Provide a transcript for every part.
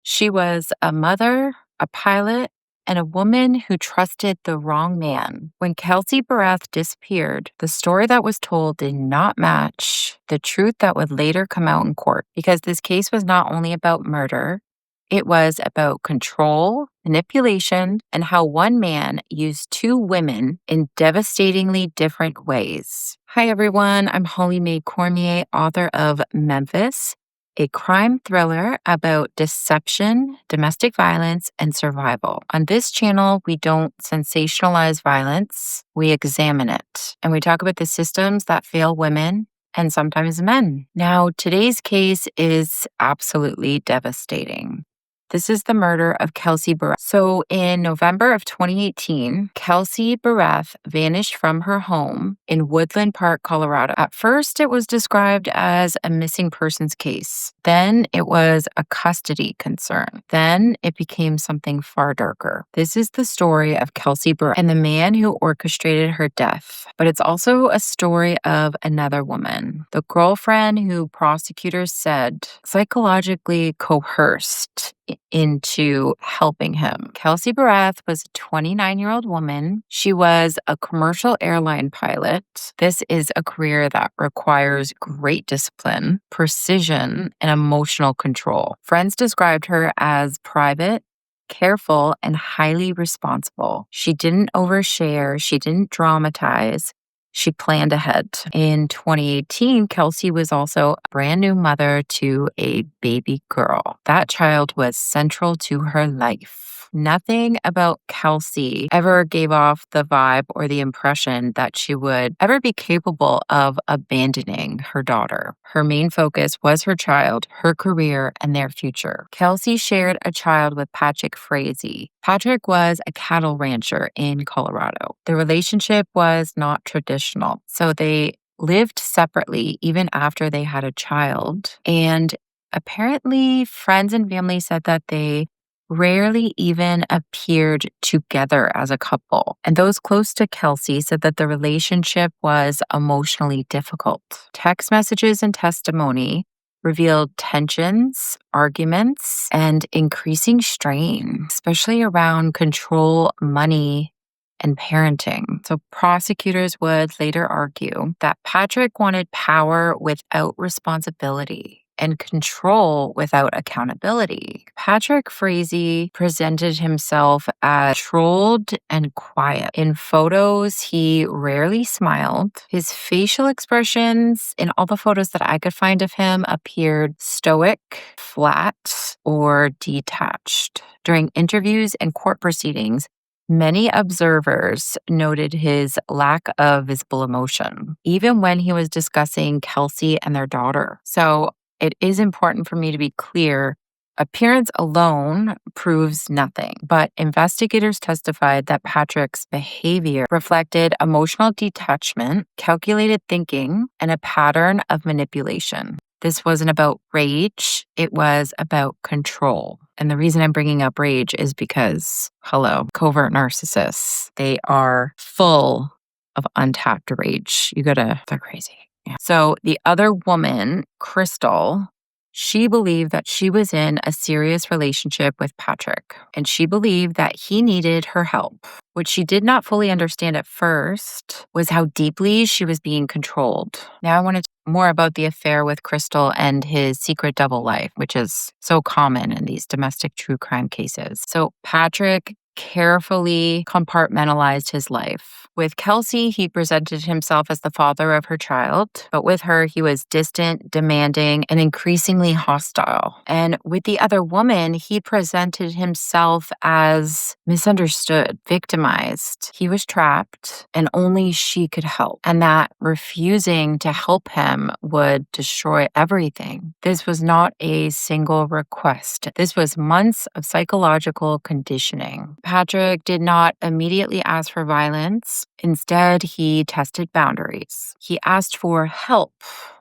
She was a mother, a pilot, and a woman who trusted the wrong man. When Kelsey Berreth disappeared, the story that was told did not match the truth that would later come out in court, because this case was not only about murder, it was about control, manipulation, and how one man used two women in devastatingly different ways. Hi, everyone. I'm Holly Mae Cormier, author of Memphis, a crime thriller about deception, domestic violence, and survival. On this channel, we don't sensationalize violence, we examine it. And we talk about the systems that fail women and sometimes men. Now, today's case is absolutely devastating. This is the murder of Kelsey Berreth. So in November of 2018, Kelsey Berreth vanished from her home in Woodland Park, Colorado. At first, it was described as a missing persons case. Then it was a custody concern. Then it became something far darker. This is the story of Kelsey Berreth and the man who orchestrated her death. But it's also a story of another woman, the girlfriend who prosecutors said psychologically coerced into helping him. Kelsey Berreth was a 29-year-old woman. She was a commercial airline pilot. This is a career that requires great discipline, precision, and emotional control. Friends described her as private, careful, and highly responsible. She didn't overshare. She didn't dramatize. She planned ahead. In 2018, Kelsey was also a brand new mother to a baby girl. That child was central to her life. Nothing about Kelsey ever gave off the vibe or the impression that she would ever be capable of abandoning her daughter. Her main focus was her child, her career, and their future. Kelsey shared a child with Patrick Frazee. Patrick was a cattle rancher in Colorado. The relationship was not traditional, so they lived separately even after they had a child. And apparently, friends and family said that they rarely even appeared together as a couple. And those close to Kelsey said that the relationship was emotionally difficult. Text messages and testimony revealed tensions, arguments, and increasing strain, especially around control, money, and parenting. So prosecutors would later argue that Patrick wanted power without responsibility and control without accountability. Patrick Frazee presented himself as controlled and quiet. In photos, he rarely smiled. His facial expressions in all the photos that I could find of him appeared stoic, flat, or detached. During interviews and court proceedings, many observers noted his lack of visible emotion, even when he was discussing Kelsey and their daughter. So it is important for me to be clear. Appearance alone proves nothing, but investigators testified that Patrick's behavior reflected emotional detachment, calculated thinking, and a pattern of manipulation. This wasn't about rage, it was about control. And the reason I'm bringing up rage is because, hello, covert narcissists, they are full of untapped rage. They're crazy. Yeah. So the other woman, Crystal, she believed that she was in a serious relationship with Patrick, and she believed that he needed her help. What she did not fully understand at first was how deeply she was being controlled. Now I want to talk more about the affair with Crystal and his secret double life, which is so common in these domestic true crime cases. So Patrick carefully compartmentalized his life. With Kelsey, he presented himself as the father of her child, but with her, he was distant, demanding, and increasingly hostile. And with the other woman, he presented himself as misunderstood, victimized. He was trapped, and only she could help. And that refusing to help him would destroy everything. This was not a single request. This was months of psychological conditioning. Patrick did not immediately ask for violence. Instead, he tested boundaries. He asked for help.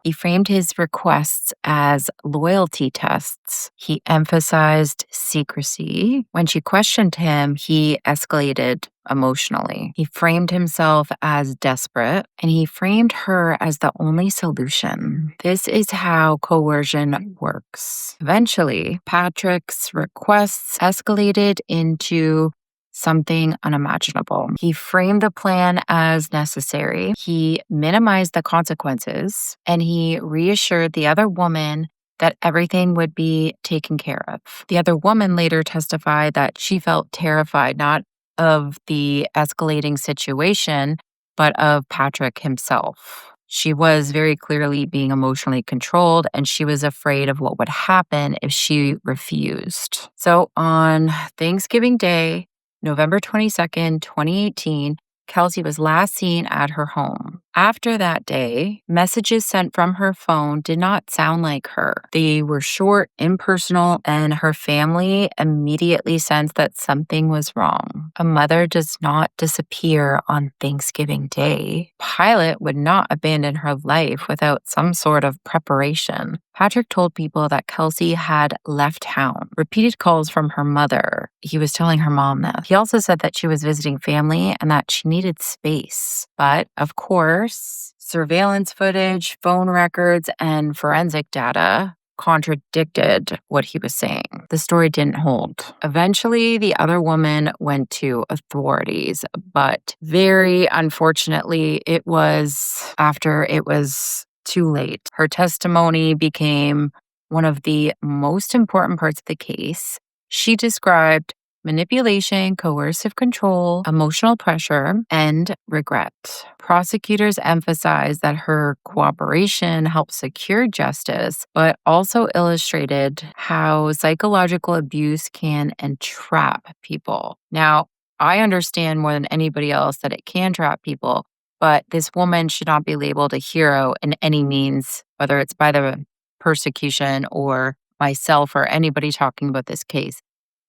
He framed his requests as loyalty tests. He emphasized secrecy. When she questioned him, he escalated emotionally. He framed himself as desperate, and he framed her as the only solution. This is how coercion works. Eventually, Patrick's requests escalated into something unimaginable. He framed the plan as necessary. He minimized the consequences, and he reassured the other woman that everything would be taken care of. The other woman later testified that she felt terrified, not of the escalating situation, but of Patrick himself. She was very clearly being emotionally controlled, and she was afraid of what would happen if she refused. So on Thanksgiving Day, November 22nd, 2018, Kelsey was last seen at her home. After that day, messages sent from her phone did not sound like her. They were short, impersonal, and her family immediately sensed that something was wrong. A mother does not disappear on Thanksgiving Day. Pilot would not abandon her life without some sort of preparation. Patrick told people that Kelsey had left town. Repeated calls from her mother. He was telling her mom this. He also said that she was visiting family and that she needed space. But, of course, surveillance footage, phone records, and forensic data contradicted what he was saying. The story didn't hold. Eventually, the other woman went to authorities, but very unfortunately, it was after it was too late. Her testimony became one of the most important parts of the case. She described manipulation, coercive control, emotional pressure, and regret. Prosecutors emphasized that her cooperation helped secure justice, but also illustrated how psychological abuse can entrap people. Now, I understand more than anybody else that it can trap people, but this woman should not be labeled a hero in any means, whether it's by the persecution or myself or anybody talking about this case.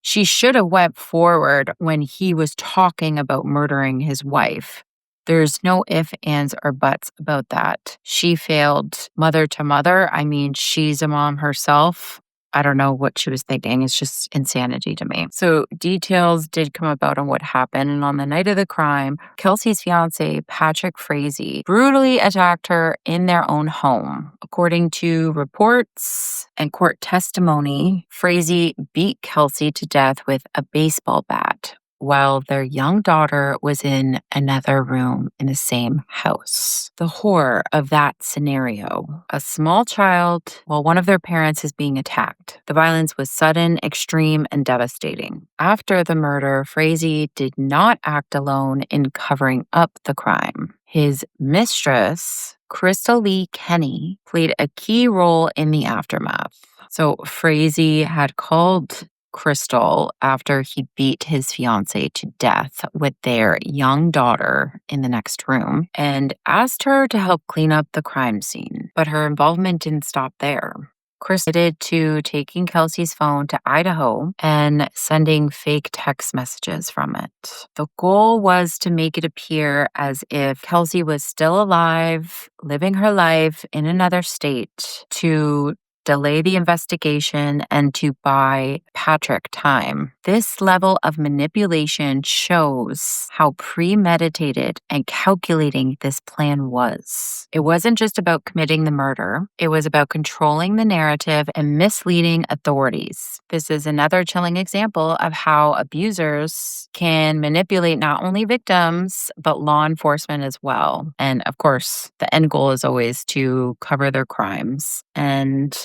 She should have went forward when he was talking about murdering his wife. There's no ifs, ands, or buts about that. She failed mother to mother. I mean, she's a mom herself. I don't know what she was thinking. It's just insanity to me. So details did come about on what happened. And on the night of the crime, Kelsey's fiancé, Patrick Frazee, brutally attacked her in their own home. According to reports and court testimony, Frazee beat Kelsey to death with a baseball bat while their young daughter was in another room in the same house. The horror of that scenario. A small child while one of their parents is being attacked. The violence was sudden, extreme, and devastating. After the murder, Frazee did not act alone in covering up the crime. His mistress, Crystal Lee Kenny, played a key role in the aftermath. So Frazee had called Crystal after he beat his fiancée to death with their young daughter in the next room and asked her to help clean up the crime scene. But her involvement didn't stop there. Crystal admitted to taking Kelsey's phone to Idaho and sending fake text messages from it. The goal was to make it appear as if Kelsey was still alive, living her life in another state, to delay the investigation, and to buy Patrick time. This level of manipulation shows how premeditated and calculating this plan was. It wasn't just about committing the murder, it was about controlling the narrative and misleading authorities. This is another chilling example of how abusers can manipulate not only victims, but law enforcement as well. And of course, the end goal is always to cover their crimes and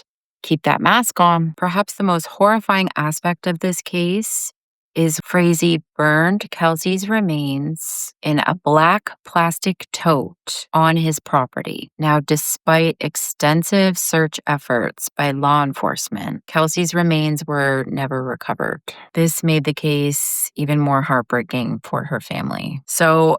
keep that mask on. Perhaps the most horrifying aspect of this case is Frazee burned Kelsey's remains in a black plastic tote on his property. Now, despite extensive search efforts by law enforcement, Kelsey's remains were never recovered. This made the case even more heartbreaking for her family. So,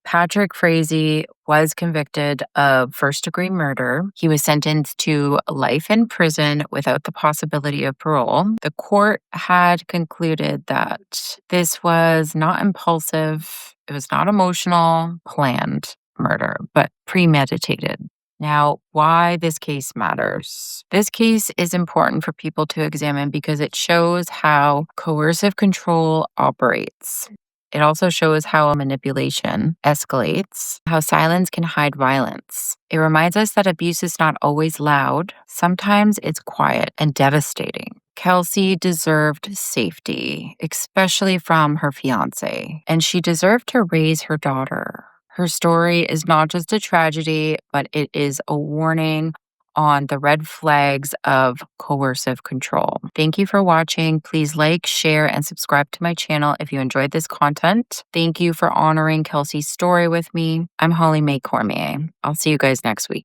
Patrick Frazee was convicted of first-degree murder. He was sentenced to life in prison without the possibility of parole. The court had concluded that this was not impulsive, it was not emotional, planned murder, but premeditated. Now, why this case matters. This case is important for people to examine because it shows how coercive control operates. It also shows how manipulation escalates, how silence can hide violence. It reminds us that abuse is not always loud. Sometimes it's quiet and devastating. Kelsey deserved safety, especially from her fiancé, and she deserved to raise her daughter. Her story is not just a tragedy, but it is a warning on the red flags of coercive control. Thank you for watching. Please like, share, and subscribe to my channel if you enjoyed this content. Thank you for honoring Kelsey's story with me. I'm Holly Mae Cormier. I'll see you guys next week.